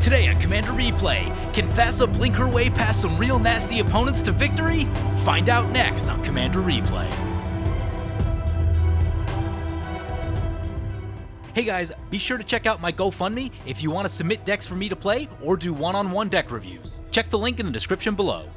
Today on Commander Replay, can Thassa blink her way past some real nasty opponents to victory? Find out next on Commander Replay. Hey guys, be sure to check out my GoFundMe if you want to submit decks for me to play or do one-on-one deck reviews. Check the link in the description below.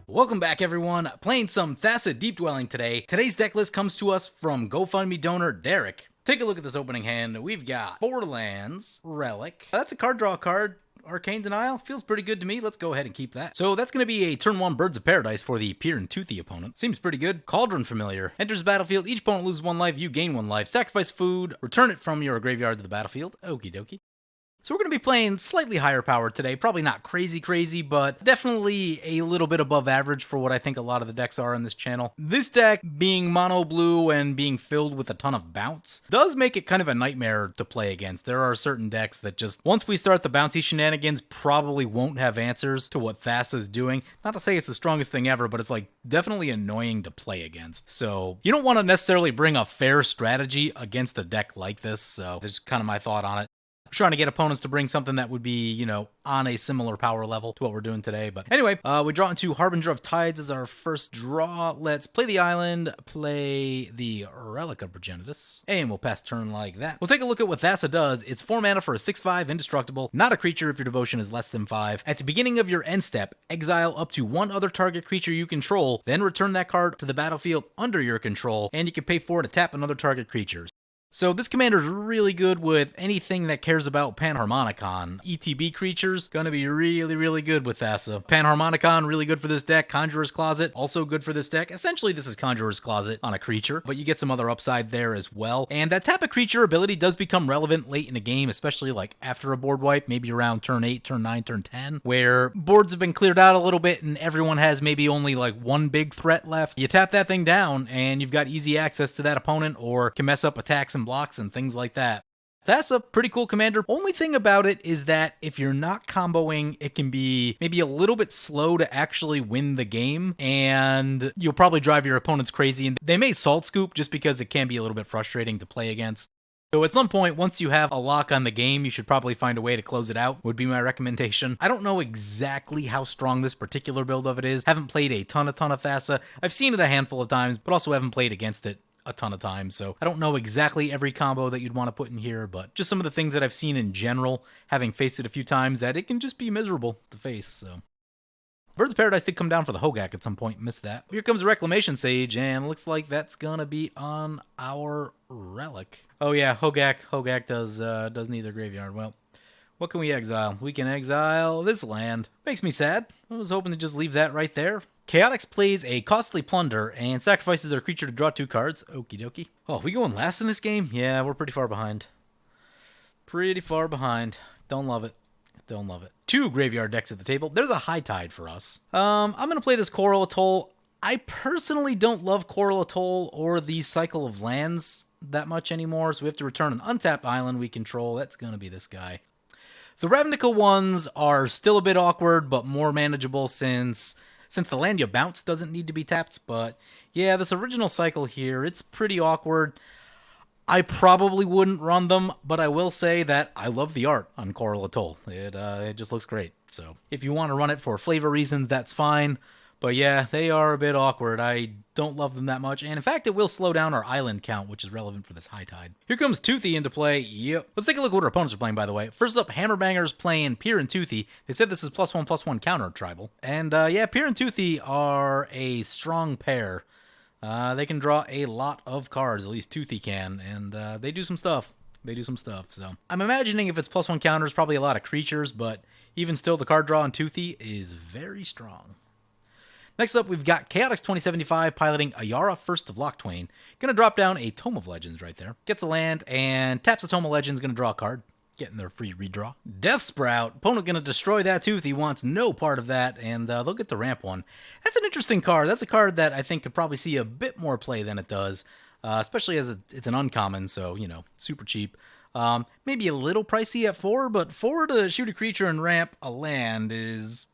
Welcome back everyone, playing some Thassa Deep Dwelling today. Today's deck list comes to us from GoFundMe donor Derek. Take a look at this opening hand. We've got 4 lands, Relic. That's a card draw card. Arcane Denial feels pretty good to me. Let's go ahead and keep that. So that's going to be a turn 1 Birds of Paradise for the Peer and Toothy opponent. Seems pretty good. Cauldron Familiar. Enters the battlefield. Each opponent loses 1 life. You gain 1 life. Sacrifice food. Return it from your graveyard to the battlefield. Okie dokie. So we're going to be playing slightly higher power today. Probably not crazy, but definitely a little bit above average for what I think a lot of the decks are on this channel. This deck, being mono blue and being filled with a ton of bounce, does make it kind of a nightmare to play against. There are certain decks that just, once we start the bouncy shenanigans, probably won't have answers to what Thassa's doing. Not to say it's the strongest thing ever, but it's like definitely annoying to play against. So you don't want to necessarily bring a fair strategy against a deck like this. So there's kind of my thought on it. I'm trying to get opponents to bring something that would be, you know, on a similar power level to what we're doing today. But anyway, we draw into Harbinger of Tides as our first draw. Let's play the island, play the Relic of Progenitus, and we'll pass turn like that. We'll take a look at what Thassa does. It's 4 mana for a 6/5 indestructible, not a creature if your devotion is less than 5. At the beginning of your end step, exile up to 1 other target creature you control, then return that card to the battlefield under your control, and you can pay 4 to tap another target creature. So this commander is really good with anything that cares about Panharmonicon. ETB creatures, gonna be really good with Thassa. Panharmonicon, really good for this deck. Conjurer's Closet, also good for this deck. Essentially, this is Conjurer's Closet on a creature, but you get some other upside there as well. And that tap a creature ability does become relevant late in a game, especially like after a board wipe, maybe around turn 8, turn 9, turn 10, where boards have been cleared out a little bit and everyone has maybe only like 1 big threat left. You tap that thing down and you've got easy access to that opponent or can mess up attacks and blocks and things like that. That's a pretty cool commander. Only thing about it is that if you're not comboing, it can be maybe a little bit slow to actually win the game, and you'll probably drive your opponents crazy, and they may salt scoop just because it can be a little bit frustrating to play against. So at some point, once you have a lock on the game, you should probably find a way to close it out, would be my recommendation. I don't know exactly how strong this particular build of it is. Haven't played a ton of Thassa. I've seen it a handful of times, but also haven't played against it a ton of times, so I don't know exactly every combo that you'd want to put in here, but just some of the things that I've seen in general, having faced it a few times, that it can just be miserable to face, so. Birds of Paradise did come down for the Hogaak at some point, missed that. Here comes a Reclamation Sage, and looks like that's gonna be on our Relic. Oh yeah, Hogaak does need their graveyard. Well, what can we exile? We can exile this land. Makes me sad. I was hoping to just leave that right there. Chaotix plays a Costly Plunder and sacrifices their creature to draw 2 cards. Okie dokie. Oh, we going last in this game? Yeah, we're pretty far behind. Don't love it. 2 graveyard decks at the table. There's a High Tide for us. I'm going to play this Coral Atoll. I personally don't love Coral Atoll or the Cycle of Lands that much anymore, so we have to return an untapped island we control. That's going to be this guy. The Ravnica ones are still a bit awkward, but more manageable since the land you bounce doesn't need to be tapped. But yeah, this original cycle here, it's pretty awkward. I probably wouldn't run them, but I will say that I love the art on Coral Atoll. It just looks great. So if you want to run it for flavor reasons, that's fine. But yeah, they are a bit awkward. I don't love them that much. And in fact, it will slow down our island count, which is relevant for this High Tide. Here comes Toothy into play. Yep. Let's take a look at what our opponents are playing, by the way. First up, Hammerbangers playing Peer and Toothy. They said this is +1/+1 counter tribal. And yeah, Peer and Toothy are a strong pair. They can draw a lot of cards, at least Toothy can. And they do some stuff. So I'm imagining if it's +1 counters, probably a lot of creatures. But even still, the card draw on Toothy is very strong. Next up, we've got Chaotix 2075 piloting Ayara, First of Locktwain. Gonna drop down a Tome of Legends right there. Gets a land and taps a Tome of Legends, gonna draw a card. Getting their free redraw. Death Sprout, opponent gonna destroy that Toothy, wants no part of that, and they'll get the ramp one. That's an interesting card. That's a card that I think could probably see a bit more play than it does, especially as it's an uncommon, so, you know, super cheap. Maybe a little pricey at 4, but 4 to shoot a creature and ramp a land it's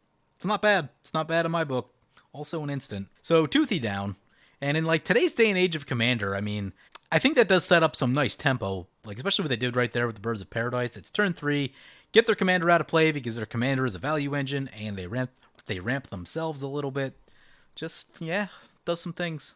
not bad. It's not bad in my book. Also an instant. So Toothy down. And in like today's day and age of Commander, I mean, I think that does set up some nice tempo, like especially what they did right there with the Birds of Paradise. It's turn 3, get their commander out of play because their commander is a value engine and they ramp themselves a little bit. Just, yeah, does some things.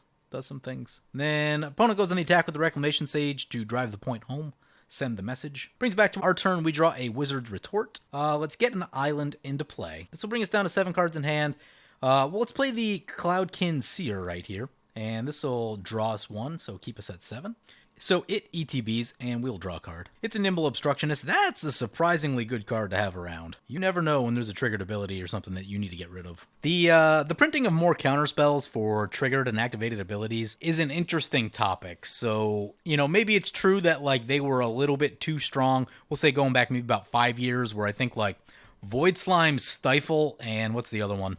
Then opponent goes on the attack with the Reclamation Sage to drive the point home. Send the message. Brings back to our turn. We draw a Wizard's Retort. Let's get an island into play. This will bring us down to 7 cards in hand. Well, let's play the Cloudkin Seer right here. And this will draw us 1, so keep us at 7. So it ETBs, and we'll draw a card. It's a Nimble Obstructionist. That's a surprisingly good card to have around. You never know when there's a triggered ability or something that you need to get rid of. The printing of more counterspells for triggered and activated abilities is an interesting topic. So, you know, maybe it's true that, like, they were a little bit too strong. We'll say going back maybe about 5 years, where I think, like, Void Slime, Stifle, and what's the other one?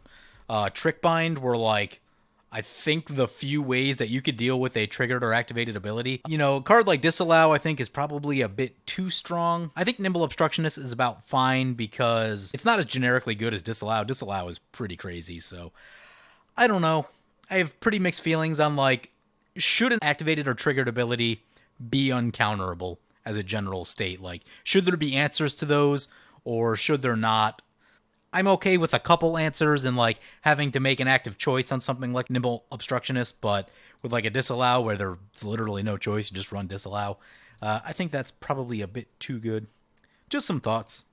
Trickbind were, like, I think the few ways that you could deal with a triggered or activated ability. You know, a card like Disallow, I think, is probably a bit too strong. I think Nimble Obstructionist is about fine because it's not as generically good as Disallow. Disallow is pretty crazy, so I don't know. I have pretty mixed feelings on, like, should an activated or triggered ability be uncounterable as a general state? Like, should there be answers to those, or should there not? I'm okay with a couple answers and, like, having to make an active choice on something like Nimble Obstructionist, but with, like, a Disallow where there's literally no choice, you just run Disallow. I think that's probably a bit too good. Just some thoughts.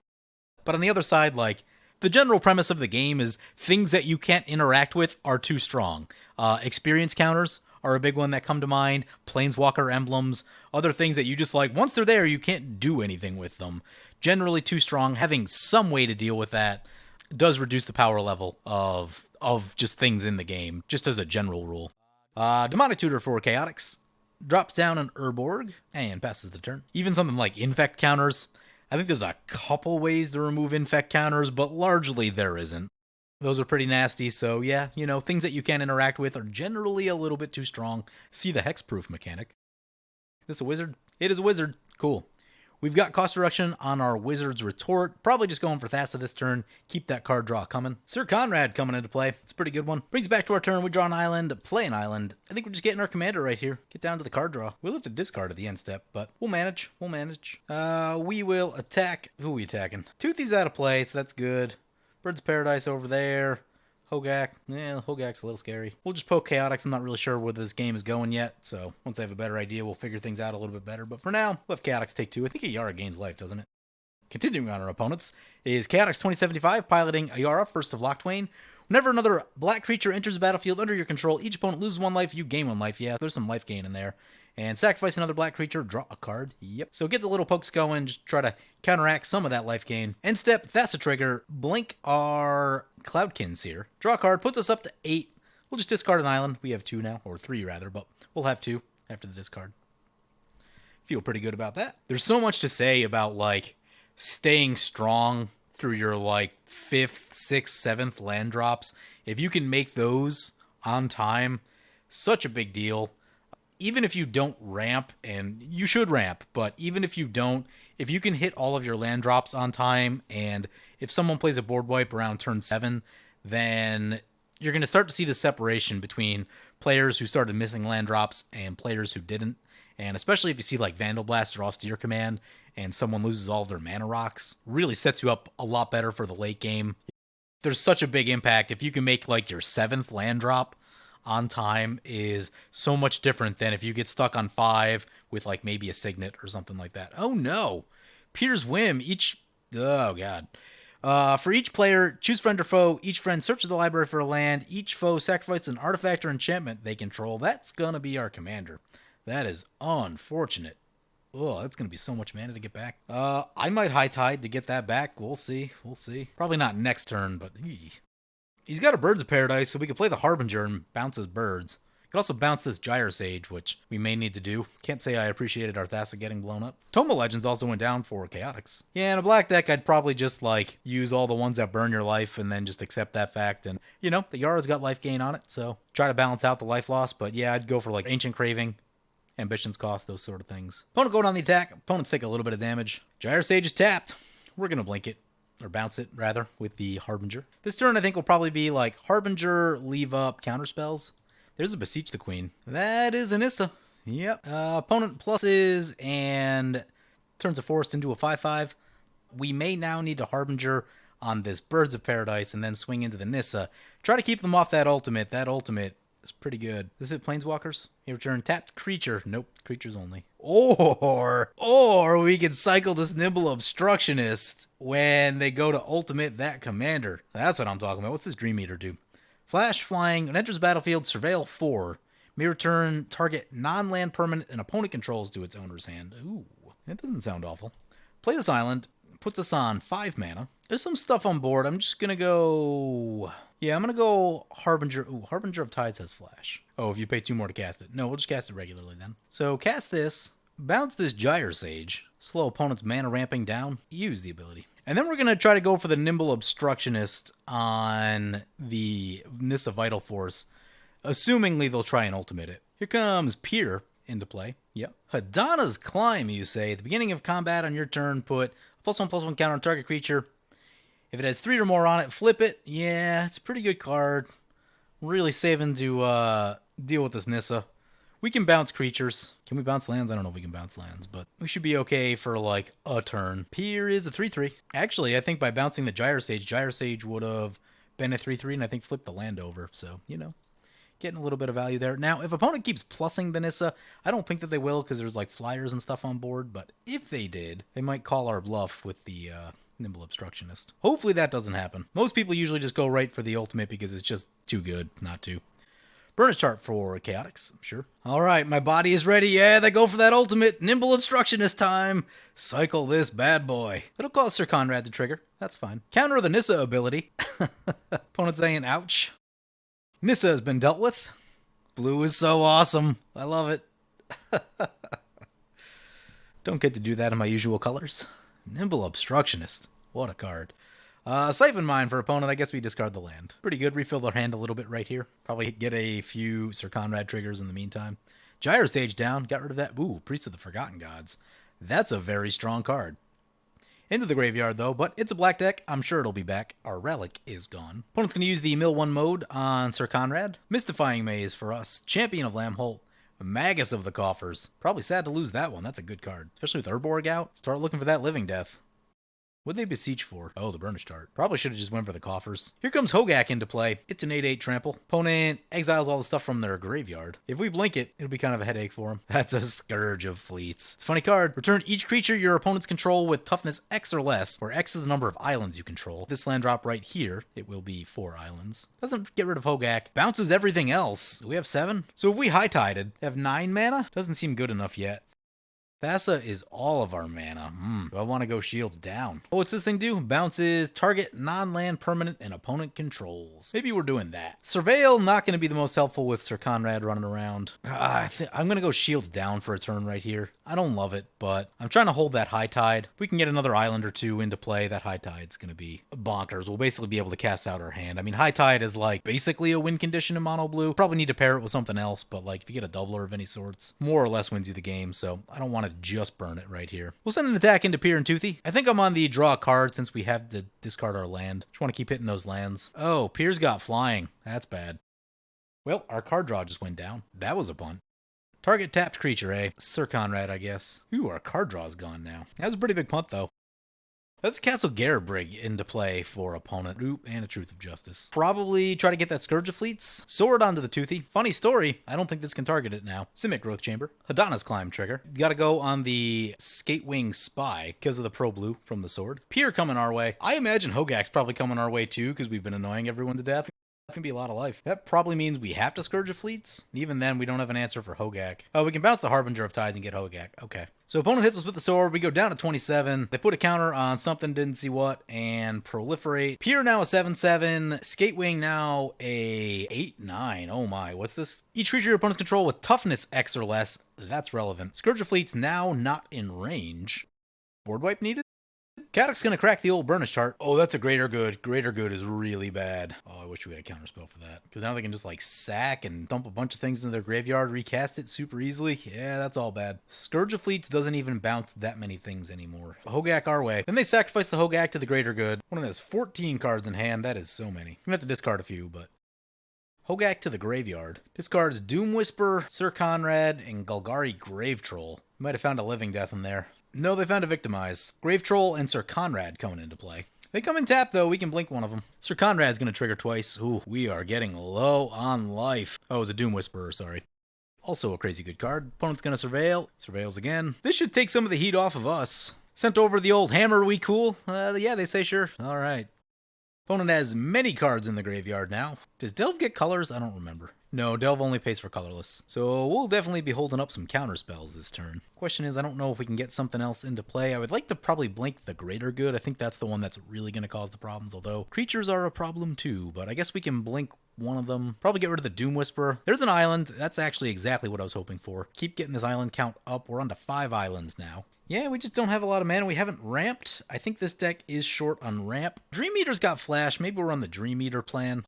But on the other side, like, the general premise of the game is things that you can't interact with are too strong. Experience counters are a big one that come to mind. Planeswalker emblems, other things that you just, like, once they're there, you can't do anything with them. Generally too strong. Having some way to deal with that does reduce the power level of just things in the game, just as a general rule. Demonic Tutor for Chaotix drops down an Urborg and passes the turn. Even something like Infect counters. I think there's a couple ways to remove Infect counters, but largely there isn't. Those are pretty nasty, so yeah, you know, things that you can't interact with are generally a little bit too strong. See the Hexproof mechanic. Is this a wizard? It is a wizard. Cool. We've got cost reduction on our Wizard's Retort. Probably just going for Thassa this turn. Keep that card draw coming. Sir Conrad coming into play. It's a pretty good one. Brings back to our turn. We draw an island, play an island. I think we're just getting our commander right here. Get down to the card draw. We'll have to discard at the end step, but we'll manage. We will attack. Who are we attacking? Toothy's out of play, so that's good. Birds of Paradise over there. Hogaak. Yeah, Hogaak's a little scary. We'll just poke Chaotix. I'm not really sure where this game is going yet, so once I have a better idea, we'll figure things out a little bit better. But for now, we'll have Chaotix take 2. I think Ayara gains life, doesn't it? Continuing on our opponents is Chaotix 2075, piloting Ayara, first of Locktwain. Whenever another black creature enters the battlefield under your control, each opponent loses 1 life, you gain 1 life. Yeah, there's some life gain in there. And sacrifice another black creature, draw a card. Yep. So get the little pokes going, just try to counteract some of that life gain. End step, Thassa trigger, blink our Cloudkin Seer. Draw a card, puts us up to 8. We'll just discard an island. We have 2 now, or 3 rather, but we'll have 2 after the discard. Feel pretty good about that. There's so much to say about, like, staying strong through your, like, 5th, 6th, 7th land drops. If you can make those on time, such a big deal. Even if you don't ramp, and you should ramp, but even if you don't, if you can hit all of your land drops on time, and if someone plays a board wipe around turn 7, then you're going to start to see the separation between players who started missing land drops and players who didn't. And especially if you see, like, Vandal Blast or Austere Command, and someone loses all of their mana rocks, really sets you up a lot better for the late game. There's such a big impact. If you can make, like, your 7th land drop on time is so much different than if you get stuck on 5 with, like, maybe a Signet or something like that. Oh no! Peter's Whim, oh god. For each player, choose friend or foe. Each friend searches the library for a land. Each foe sacrifices an artifact or enchantment they control. That's gonna be our commander. That is unfortunate. Oh, that's gonna be so much mana to get back. I might high tide to get that back. We'll see. Probably not next turn, but he's got a Birds of Paradise, so we could play the Harbinger and bounce his birds. Could also bounce this Gyre Sage, which we may need to do. Can't say I appreciated our Thassa getting blown up. Tome of Legends also went down for Chaotix. Yeah, in a black deck, I'd probably just, like, use all the ones that burn your life and then just accept that fact. And, you know, the Yara's got life gain on it, so try to balance out the life loss. But yeah, I'd go for, like, Ancient Craving, Ambition's Cost, those sort of things. Opponent going on the attack. Opponents take a little bit of damage. Gyre Sage is tapped. We're going to blink it. Or bounce it, rather, with the Harbinger. This turn, I think, will probably be, like, Harbinger, leave up, counterspells. There's a Beseech the Queen. That is an Issa. Yep. Opponent pluses and turns a forest into a 5/5. we may now need to Harbinger on this Birds of Paradise and then swing into the Nissa. Try to keep them off that ultimate. That ultimate is pretty good. Is it Planeswalkers? You return tapped creature. Nope, creatures only. Or we can cycle this Nimble Obstructionist when they go to ultimate that commander. That's what I'm talking about. What's this Dream Eater do? Flash flying. When it enters battlefield, surveil 4. May return target non-land permanent an opponent controls to its owner's hand. Ooh, that doesn't sound awful. Play this island. Puts us on 5 mana. There's some stuff on board. I'm just going to go... Yeah, I'm going to go Harbinger. Ooh, Harbinger of Tides has flash. Oh, if you pay 2 more to cast it. No, we'll just cast it regularly then. So cast this. Bounce this Gyre Sage. Slow opponent's mana ramping down. Use the ability. And then we're going to try to go for the Nimble Obstructionist on the Nissa Vital Force. Assumingly they'll try and ultimate it. Here comes Pier into play. Yep. Hadana's Climb, you say. At the beginning of combat on your turn, put +1/+1 counter on target creature. If it has 3 or more on it, flip it. Yeah, it's a pretty good card. Really saving to deal with this Nissa. We can bounce creatures. Can we bounce lands? I don't know if we can bounce lands, but we should be okay for like a turn. Pier is a 3/3. Actually, I think by bouncing the Gyre Sage would have been a 3/3 and I think flipped the land over. So, you know, getting a little bit of value there. Now, if opponent keeps plussing the Nissa, I don't think that they will because there's like flyers and stuff on board, but if they did, they might call our bluff with the Nimble Obstructionist. Hopefully that doesn't happen. Most people usually just go right for the ultimate because it's just too good not to. Burnish chart for Chaotix, sure. All right, my body is ready. Yeah, they go for that ultimate. Nimble Obstructionist time. Cycle this bad boy. It'll cause Sir Conrad to trigger. That's fine. Counter the Nissa ability. Opponent saying, ouch. Nissa has been dealt with. Blue is so awesome. I love it. Don't get to do that in my usual colors. Nimble Obstructionist. What a card. Siphon Mine for opponent. I guess we discard the land. Pretty good. Refill their hand a little bit right here. Probably get a few Sir Conrad triggers in the meantime. Gyre Sage down. Got rid of that. Ooh, Priest of the Forgotten Gods. That's a very strong card. Into the graveyard, though, but it's a black deck. I'm sure it'll be back. Our relic is gone. Opponent's going to use the Mill 1 mode on Sir Conrad. Mystifying Maze for us. Champion of Lamholt. Magus of the Coffers. Probably sad to lose that one. That's a good card. Especially with Urborg out. Start looking for that Living Death. What'd they beseech for? Oh, the Burnish Chart. Probably should have just went for the Coffers. Here comes Hogaak into play. It's an 8/8 trample. Opponent exiles all the stuff from their graveyard. If we blink it, it'll be kind of a headache for him. That's a Scourge of Fleets. It's a funny card. Return each creature your opponents control with toughness X or less, where X is the number of islands you control. This land drop right here, it will be 4 islands. Doesn't get rid of Hogaak. Bounces everything else. Do we have 7? So if we high-tided, have 9 mana? Doesn't seem good enough yet. Thassa is all of our mana. Do I want to go shields down? Oh, what's this thing do? Bounces target non-land permanent and opponent controls. Maybe we're doing that. Surveil, not going to be the most helpful with Sir Conrad running around. I'm going to go shields down for a turn right here. I don't love it, but I'm trying to hold that high tide. If we can get another island or 2 into play, that high tide's going to be bonkers. We'll basically be able to cast out our hand. I mean, high tide is like basically a win condition in mono blue. Probably need to pair it with something else, but like if you get a doubler of any sorts, more or less wins you the game, so I don't want to just burn it right here. We'll send an attack into Pier and Toothy. I think I'm on the draw a card since we have to discard our land. Just want to keep hitting those lands. Oh, Pier's got flying. That's bad. Well, our card draw just went down. That was a punt. Target tapped creature, eh? Sir Conrad, I guess. Ooh, our card draw's gone now. That was a pretty big punt, though. Let's Castle Garabrig into play for opponent. Oop, and a Truth of Justice. Probably try to get that Scourge of Fleets. Sword onto the Toothy. Funny story, I don't think this can target it now. Simic Growth Chamber. Hadana's Climb trigger. Gotta go on the Skatewing Spy because of the Pro Blue from the sword. Pier coming our way. I imagine Hogaak's probably coming our way too because we've been annoying everyone to death. That can be a lot of life. That probably means we have to Scourge of Fleets. Even then, we don't have an answer for Hogaak. Oh, we can bounce the Harbinger of Tides and get Hogaak. Okay. So opponent hits us with the sword. We go down to 27. They put a counter on something, didn't see what, and proliferate. Pier now a 7/7. Skatewing now a 8/9. Oh my, what's this? Each creature your opponents control with toughness X or less. That's relevant. Scourge of Fleets now not in range. Board wipe needed? Chaotix's gonna crack the old Burnish chart. Oh, that's a Greater Good. Greater Good is really bad. Oh, I wish we had a counterspell for that. Because now they can just like sack and dump a bunch of things into their graveyard, recast it super easily. Yeah, that's all bad. Scourge of Fleets doesn't even bounce that many things anymore. Hogaak our way. Then they sacrifice the Hogaak to the Greater Good. One of those 14 cards in hand. That is so many. I'm gonna have to discard a few, but... Hogaak to the graveyard. Discards Doom Whisper, Sir Conrad, and Golgari Grave Troll. Might have found a Living Death in there. No, they found a Victimize. Grave Troll and Sir Conrad coming into play. They come in tap, though. We can blink one of them. Sir Conrad's going to trigger twice. Ooh, we are getting low on life. Oh, it was a Doom Whisperer, sorry. Also a crazy good card. Opponent's going to surveil. Surveils again. This should take some of the heat off of us. Sent over the old hammer, we cool? Yeah, they say sure. All right. Opponent has many cards in the graveyard now. Does Delve get colors? I don't remember. No, Delve only pays for colorless. So we'll definitely be holding up some counter spells this turn. Question is, I don't know if we can get something else into play. I would like to probably blink the Greater Good. I think that's the one that's really going to cause the problems, although creatures are a problem too. But I guess we can blink one of them. Probably get rid of the Doom Whisperer. There's an island. That's actually exactly what I was hoping for. Keep getting this island count up. We're on to 5 islands now. Yeah, we just don't have a lot of mana. We haven't ramped. I think this deck is short on ramp. Dream Eater's got flash. Maybe we're on the Dream Eater plan.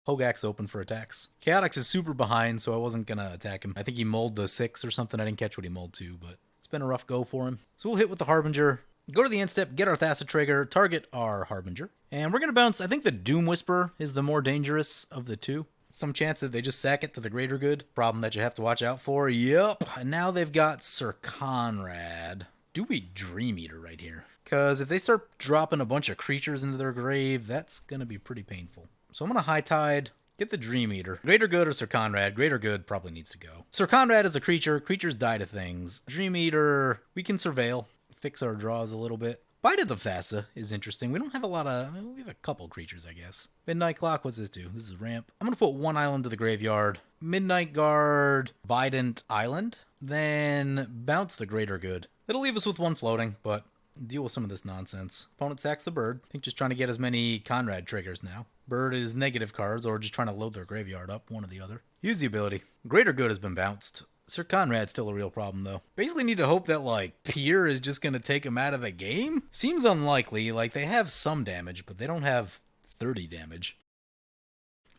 Hogaak's open for attacks. Chaotix is super behind, so I wasn't going to attack him. I think he mulled the 6 or something. I didn't catch what he mulled to, but it's been a rough go for him. So we'll hit with the Harbinger. Go to the end step, get our Thassa trigger, target our Harbinger. And we're going to bounce. I think the Doom Whisperer is the more dangerous of the two. Some chance that they just sack it to the Greater Good. Problem that you have to watch out for. Yep. And now they've got Sir Conrad. Do we Dream Eater right here? Because if they start dropping a bunch of creatures into their grave, that's going to be pretty painful. So I'm going to High Tide, get the Dream Eater. Greater Good or Sir Conrad? Greater Good probably needs to go. Sir Conrad is a creature. Creatures die to things. Dream Eater, we can surveil, fix our draws a little bit. Bided of Thassa is interesting. We don't have a lot of... we have a couple creatures, I guess. Midnight Clock, what's this do? This is ramp. I'm going to put one island to the graveyard. Midnight Guard, Bident Island. Then bounce the Greater Good. It'll leave us with one floating, but deal with some of this nonsense. Opponent sacks the bird. I think just trying to get as many Conrad triggers now. Bird is negative cards, or just trying to load their graveyard up, one or the other. Use the ability. Greater Good has been bounced. Sir Conrad's still a real problem, though. Basically need to hope that, like, Pier is just going to take him out of the game? Seems unlikely. Like, they have some damage, but they don't have 30 damage.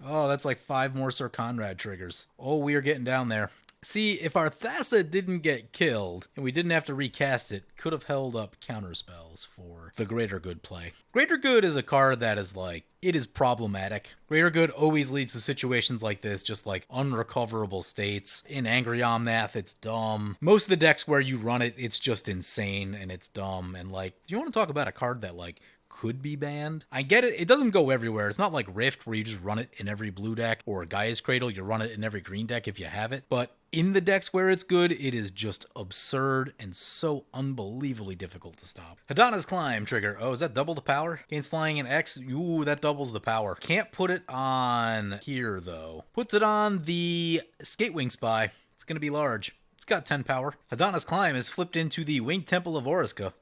Oh, that's like 5 more Sir Conrad triggers. Oh, we are getting down there. See, if our Thassa didn't get killed, and we didn't have to recast it, could have held up counterspells for the Greater Good play. Greater Good is a card that is like, it is problematic. Greater Good always leads to situations like this, just like unrecoverable states. In Angry Omnath, it's dumb. Most of the decks where you run it, it's just insane, and it's dumb. And like, if you want to talk about a card that like, could be banned. I get it. It doesn't go everywhere. It's not like Rift where you just run it in every blue deck, or Gaia's Cradle, you run it in every green deck if you have it. But in the decks where it's good, it is just absurd and so unbelievably difficult to stop. Hadana's Climb trigger. Oh, is that double the power? Gains flying and X. Ooh, that doubles the power. Can't put it on here, though. Puts it on the Skatewing Spy. It's going to be large. It's got 10 power. Hadana's Climb is flipped into the Winged Temple of Oriska.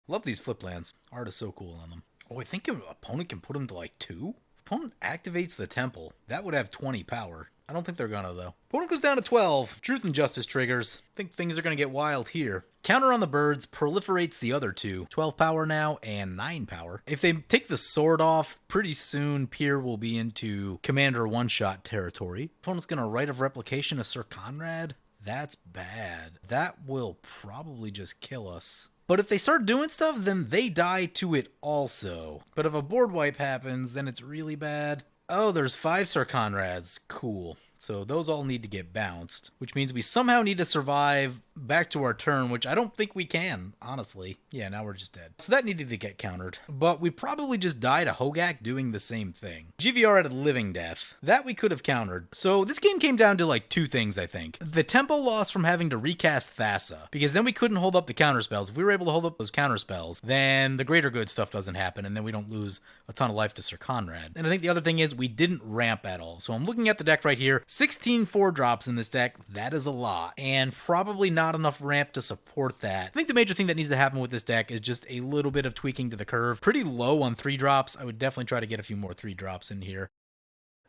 Love these flip lands. Art is so cool on them. Oh, I think an opponent can put them to like 2? Opponent activates the temple. That would have 20 power. I don't think they're gonna, though. Opponent goes down to 12. Truth and Justice triggers. I think things are gonna get wild here. Counter on the birds proliferates the other 2. 12 power now and 9 power. If they take the sword off, pretty soon Pier will be into Commander one-shot territory. Opponent's gonna Rite of Replication to Sir Conrad. That's bad. That will probably just kill us. But if they start doing stuff, then they die to it also. But if a board wipe happens, then it's really bad. Oh, there's 5 Sir Conrads. Cool. So those all need to get bounced, which means we somehow need to survive back to our turn, which I don't think we can, honestly. Yeah, now we're just dead. So that needed to get countered. But we probably just died to Hogaak doing the same thing. GVR at a living death. That we could have countered. So this game came down to like 2 things, I think. The tempo lost from having to recast Thassa, because then we couldn't hold up the counterspells. If we were able to hold up those counterspells, then the Greater Good stuff doesn't happen, and then we don't lose a ton of life to Sir Conrad. And I think the other thing is we didn't ramp at all. So I'm looking at the deck right here. 16 4-drops in this deck. That is a lot. And probably not enough ramp to support that. I think the major thing that needs to happen with this deck is just a little bit of tweaking to the curve. Pretty low on 3-drops. I would definitely try to get a few more 3-drops in here.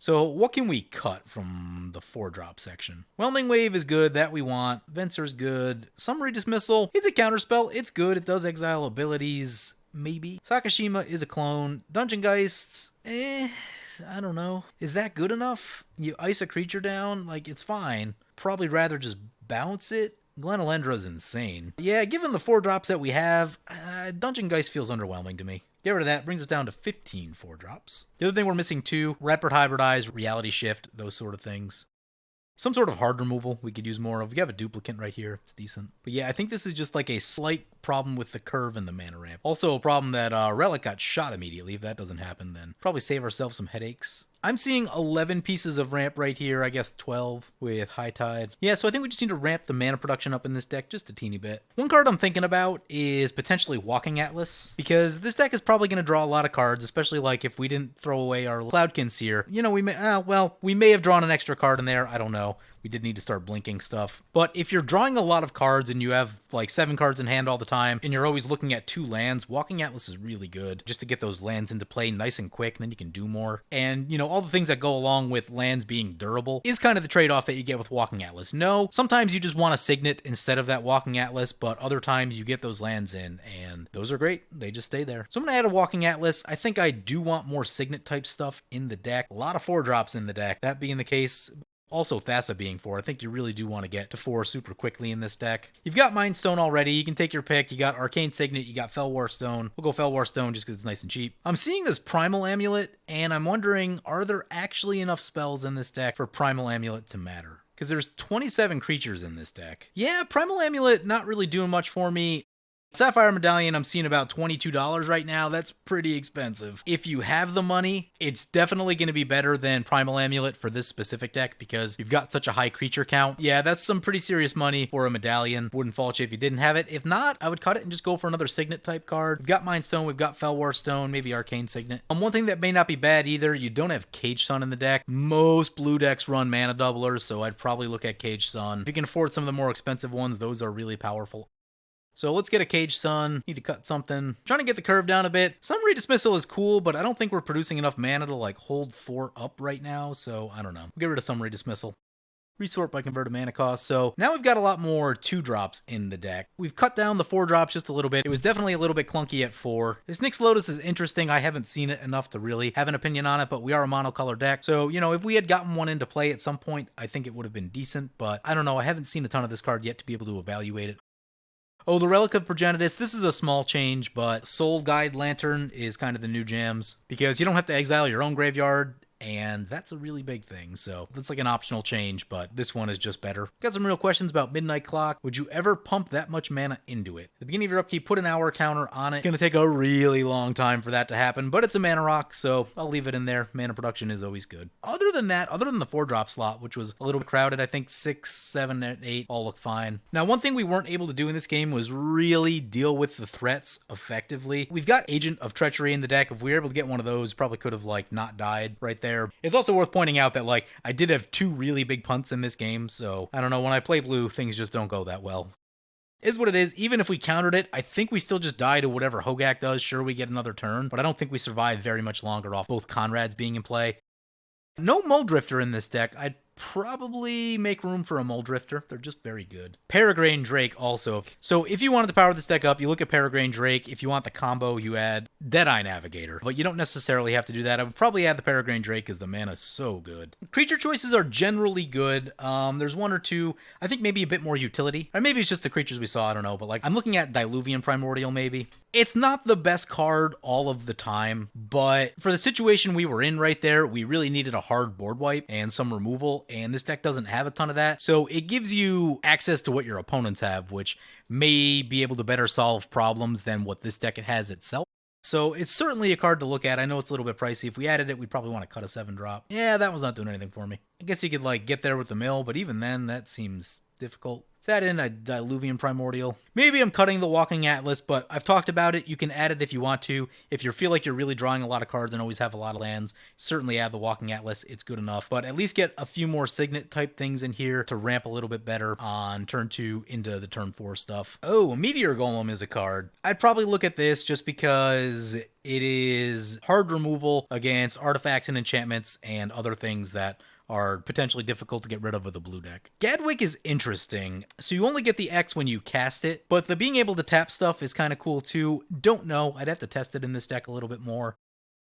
So what can we cut from the 4-drop section? Whelming Wave is good. That we want. Venser's good. Summary Dismissal. It's a counterspell. It's good. It does exile abilities. Maybe. Sakashima is a clone. Dungeon Geists. I don't know. Is that good enough? You ice a creature down? Like, it's fine. Probably rather just bounce it. Glenalendra's insane. Yeah, given the 4-drops that we have, Dungeon Geist feels underwhelming to me. Get rid of that. Brings us down to 15 4-drops. The other thing we're missing too, Rapid Hybridize, Reality Shift, those sort of things. Some sort of hard removal we could use more of. We have a duplicate right here. It's decent. But yeah, I think this is just like a slight problem with the curve and the mana ramp. Also a problem that Relic got shot immediately. If that doesn't happen, then probably save ourselves some headaches. I'm seeing 11 pieces of ramp right here. I guess 12 with High Tide. Yeah, so I think we just need to ramp the mana production up in this deck just a teeny bit. One card I'm thinking about is potentially Walking Atlas, because this deck is probably going to draw a lot of cards, especially like if we didn't throw away our Cloudkin Seer. You know, we may have drawn an extra card in there. I don't know. We did need to start blinking stuff. But if you're drawing a lot of cards and you have like 7 cards in hand all the time and you're always looking at 2 lands, Walking Atlas is really good just to get those lands into play nice and quick, and then you can do more. And, you know, all the things that go along with lands being durable is kind of the trade-off that you get with Walking Atlas. No, sometimes you just want a Signet instead of that Walking Atlas, but other times you get those lands in, and those are great. They just stay there. So I'm going to add a Walking Atlas. I think I do want more Signet type stuff in the deck. A lot of 4-drops in the deck. That being the case, also Thassa being 4, I think you really do want to get to 4 super quickly in this deck. You've got Mind Stone already. You can take your pick. You got Arcane Signet. You got Fell War Stone. We'll go Fell War Stone just because it's nice and cheap. I'm seeing this Primal Amulet, and I'm wondering, are there actually enough spells in this deck for Primal Amulet to matter? Because there's 27 creatures in this deck. Yeah, Primal Amulet not really doing much for me. Sapphire Medallion, I'm seeing about $22 right now. That's pretty expensive. If you have the money, it's definitely going to be better than Primal Amulet for this specific deck because you've got such a high creature count. Yeah, that's some pretty serious money for a medallion. Wouldn't fault you if you didn't have it. If not, I would cut it and just go for another Signet type card. We've got Mind Stone, we've got Fell War Stone, maybe Arcane Signet. One thing that may not be bad either, you don't have Cage Sun in the deck. Most blue decks run mana doublers, so I'd probably look at Cage Sun. If you can afford some of the more expensive ones, those are really powerful. So let's get a Cage Sun. Need to cut something. Trying to get the curve down a bit. Summary Dismissal is cool, but I don't think we're producing enough mana to like hold 4 up right now, so I don't know. We'll get rid of Summary Dismissal. Resort by converted mana cost. So now we've got a lot more 2-drops in the deck. We've cut down the 4-drops just a little bit. It was definitely a little bit clunky at 4. This Nyx Lotus is interesting. I haven't seen it enough to really have an opinion on it, but we are a monocolor deck. So, you know, if we had gotten one into play at some point, I think it would have been decent, but I don't know. I haven't seen a ton of this card yet to be able to evaluate it. Oh, the Relic of Progenitus, this is a small change, but Soul Guide Lantern is kind of the new jams, because you don't have to exile your own graveyard, and that's a really big thing, so that's like an optional change, but this one is just better. Got some real questions about Midnight Clock. Would you ever pump that much mana into it? At the beginning of your upkeep, put an hour counter on it. It's going to take a really long time for that to happen, but it's a mana rock, so I'll leave it in there. Mana production is always good. Other than that, other than the 4-drop slot, which was a little bit crowded, I think 6, 7, and 8 all look fine. Now, one thing we weren't able to do in this game was really deal with the threats effectively. We've got Agent of Treachery in the deck. If we were able to get one of those, probably could have like not died right there. It's also worth pointing out that like I did have 2 really big punts in this game, so I don't know, when I play blue, things just don't go that well. Is what it is. Even if we countered it, I think we still just die to whatever Hogaak does. Sure, we get another turn, but I don't think we survive very much longer off both Conrads being in play. No Muldrifter in this deck. I'd probably make room for a Muldrifter. They're just very good. Peregrine Drake also. So if you wanted to power this deck up, you look at Peregrine Drake. If you want the combo, you add Deadeye Navigator. But you don't necessarily have to do that. I would probably add the Peregrine Drake because the mana is so good. Creature choices are generally good. There's 1 or 2. I think maybe a bit more utility. Or maybe it's just the creatures we saw. I don't know. But like I'm looking at Diluvian Primordial maybe. It's not the best card all of the time, but for the situation we were in right there, we really needed a hard board wipe and some removal, and this deck doesn't have a ton of that. So it gives you access to what your opponents have, which may be able to better solve problems than what this deck has itself. So it's certainly a card to look at. I know it's a little bit pricey. If we added it, we'd probably want to cut a 7-drop. Yeah, that was not doing anything for me. I guess you could like get there with the mill, but even then, that seems difficult. Let's add in a Diluvian Primordial. Maybe I'm cutting the Walking Atlas, but I've talked about it. You can add it if you want to. If you feel like you're really drawing a lot of cards and always have a lot of lands, certainly add the Walking Atlas. It's good enough. But at least get a few more Signet type things in here to ramp a little bit better on turn 2 into the turn 4 stuff. Oh, Meteor Golem is a card. I'd probably look at this just because it is hard removal against artifacts and enchantments and other things that are potentially difficult to get rid of with a blue deck. Gadwick is interesting. So you only get the X when you cast it, but the being able to tap stuff is kind of cool too. Don't know. I'd have to test it in this deck a little bit more.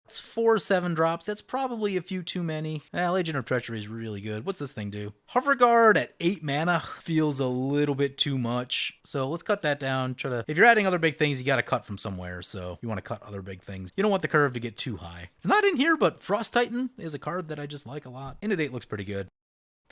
It's 4 7-drops. That's probably a few too many. Agent of Treachery is really good. What's this thing do? Hoverguard at 8 mana feels a little bit too much. So let's cut that down. If you're adding other big things, you got to cut from somewhere. So you want to cut other big things. You don't want the curve to get too high. It's not in here, but Frost Titan is a card that I just like a lot. Inundate looks pretty good.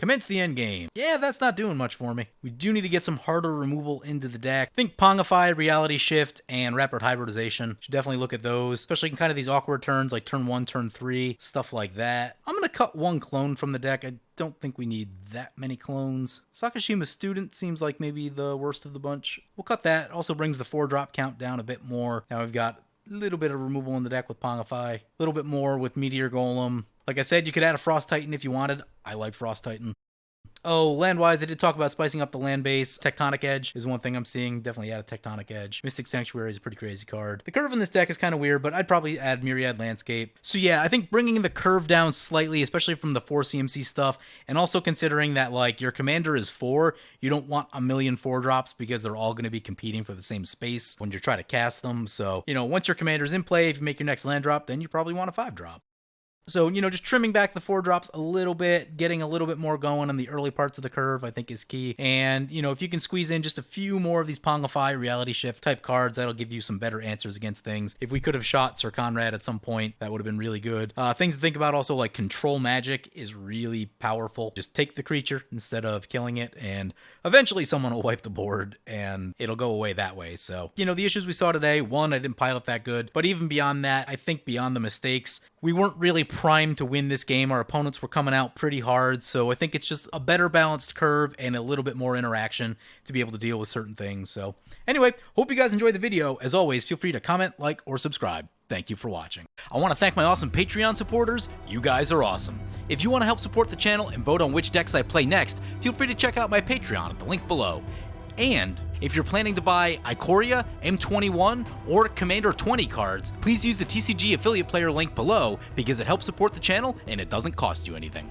Commence the end game. Yeah, that's not doing much for me. We do need to get some harder removal into the deck. I think Pongify, Reality Shift, and Rapid Hybridization. Should definitely look at those, especially in kind of these awkward turns like turn 1, turn 3, stuff like that. I'm going to cut one clone from the deck. I don't think we need that many clones. Sakashima Student seems like maybe the worst of the bunch. We'll cut that. Also brings the 4-drop count down a bit more. Now we've got a little bit of removal in the deck with Pongify, a little bit more with Meteor Golem. Like I said, you could add a Frost Titan if you wanted. I like Frost Titan. Oh, land-wise, I did talk about spicing up the land base. Tectonic Edge is one thing I'm seeing. Definitely add a Tectonic Edge. Mystic Sanctuary is a pretty crazy card. The curve in this deck is kind of weird, but I'd probably add Myriad Landscape. So yeah, I think bringing the curve down slightly, especially from the 4 CMC stuff, and also considering that, like, your commander is 4, you don't want a million 4-drops because they're all going to be competing for the same space when you're trying to cast them. So, you know, once your commander's in play, if you make your next land drop, then you probably want a 5-drop. So, you know, just trimming back the 4-drops a little bit, getting a little bit more going on the early parts of the curve, I think is key. And, you know, if you can squeeze in just a few more of these Pongify, Reality Shift type cards, that'll give you some better answers against things. If we could have shot Sir Conrad at some point, that would have been really good. Things to think about also, like Control Magic is really powerful. Just take the creature instead of killing it, and eventually someone will wipe the board, and it'll go away that way. So, you know, the issues we saw today, one, I didn't pilot that good. But even beyond that, I think beyond the mistakes, we weren't really primed to win this game. Our opponents were coming out pretty hard, so I think it's just a better balanced curve and a little bit more interaction to be able to deal with certain things. So anyway, hope you guys enjoyed the video. As always, feel free to comment, like, or subscribe. Thank you for watching. I want to thank my awesome Patreon supporters. You guys are awesome. If you want to help support the channel and vote on which decks I play next, feel free to check out my Patreon at the link below. And if you're planning to buy Ikoria, M21, or Commander 20 cards, please use the TCG affiliate player link below because it helps support the channel and it doesn't cost you anything.